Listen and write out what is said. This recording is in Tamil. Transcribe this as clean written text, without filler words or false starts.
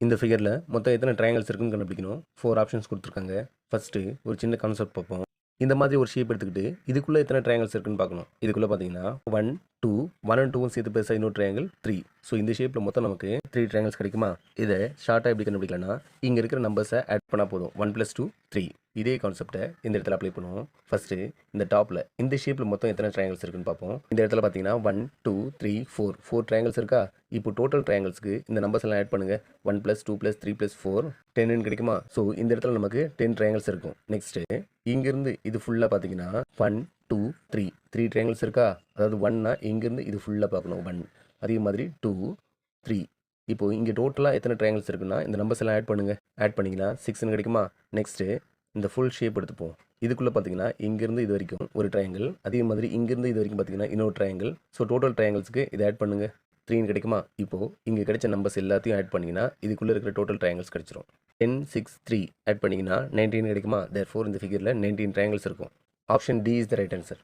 இந்த ஃபிகரில் மொத்தம் எத்தனை ட்ரையாங்கிள்ஸ் இருக்குன்னு கண்டுபிடிக்கணும். 4 ஆப்ஷன்ஸ் கொடுத்துருக்காங்க. ஃபஸ்ட்டு ஒரு சின்ன கான்செப்ட் பார்ப்போம். இந்த மாதிரி ஒரு ஷேப் எடுத்துக்கிட்டு இதுக்குள்ளே எத்தனை ட்ரையாங்கிள்ஸ் இருக்குன்னு பார்க்கணும். இதுக்குள்ளே பார்த்தீங்கன்னா 1 2 1 and 2 சேர்த்து பேச இன்னொரு ட்ரையாங்கிள் 3. ஸோ இந்த ஷேப்பில் மொத்தம் நமக்கு 3 ட்ரையாங்கிள்ஸ் கிடைக்குமா. இதை ஷார்ட்டாக எப்படி கண்டுபிடிக்கலாம்னா இங்கே இருக்கிற நம்பர்ஸை ஆட் பண்ணால் போதும். 1 + 2 3. இதே கான்செப்டை இந்த இடத்துல அப்ளை பண்ணுவோம். ஃபஸ்ட்டு இந்த டாப்பில் இந்த ஷேப்பில் மொத்தம் எத்தனை ட்ரையாங்கிள்ஸ் இருக்குன்னு பார்ப்போம். இந்த இடத்துல பார்த்தீங்கன்னா 1 2 3 4 ட்ரையாங்கிள்ஸ் இருக்கா. இப்போ டோட்டல் ட்ரையாங்கிள்ஸ்க்கு இந்த நம்பர்ஸ் எல்லாம் ஆட் பண்ணுங்கள். 1 + 2 + 3 + 4 10 கிடைக்குமா. ஸோ இந்த இடத்துல நமக்கு 10 ட்ரையாங்கிள்ஸ் இருக்கும். நெக்ஸ்ட்டு இங்கேருந்து இது ஃபுல்லாக பார்த்தீங்கன்னா 1 2 3 ட்ரையாங்கிள்ஸ் இருக்கா. அதாவது 1னா இங்கேருந்து இது ஃபுல்லாக பார்க்கணும் 1. அதே மாதிரி 2 3. இப்போது இங்கே டோட்டலாக எத்தனை ட்ரையாங்கிள்ஸ் இருக்குன்னா இந்த நம்பர்ஸ் எல்லாம் ஆட் பண்ணுங்கள். ஆட் பண்ணிங்கன்னா 6 கிடைக்குமா. நெக்ஸ்ட்டு இந்த ஃபுல் ஷேப் எடுத்துப்போம். இதுக்குள்ளே பார்த்தீங்கன்னா இங்கேருந்து இது வரைக்கும் ஒரு ட்ரையாங்கிள், அதே மாதிரி இங்கேருந்து இது வரைக்கும் பார்த்தீங்கன்னா இன்னொரு ட்ரையாங்கிள். ஸோ டோட்டல் ட்ரையாங்கிள்ஸ்க்கு இதை ஆட் பண்ணுங்கள். 3 கிடைக்குமா. இப்போது இங்கே கிடைச்ச நம்பர்ஸ் எல்லாத்தையும் ஆட் பண்ணிங்கன்னா இதுக்குள்ளே இருக்கிற டோட்டல் ட்ரையாங்கிள்ஸ் கிடைச்சிரும். 10 6 3 ஆட் பண்ணிங்கன்னா 19 கிடைக்குமா. தேர்ஃபோர் இந்த ஃபிகரில் 19 ட்ரையாங்கிள்ஸ் இருக்கும். Option D is the right answer.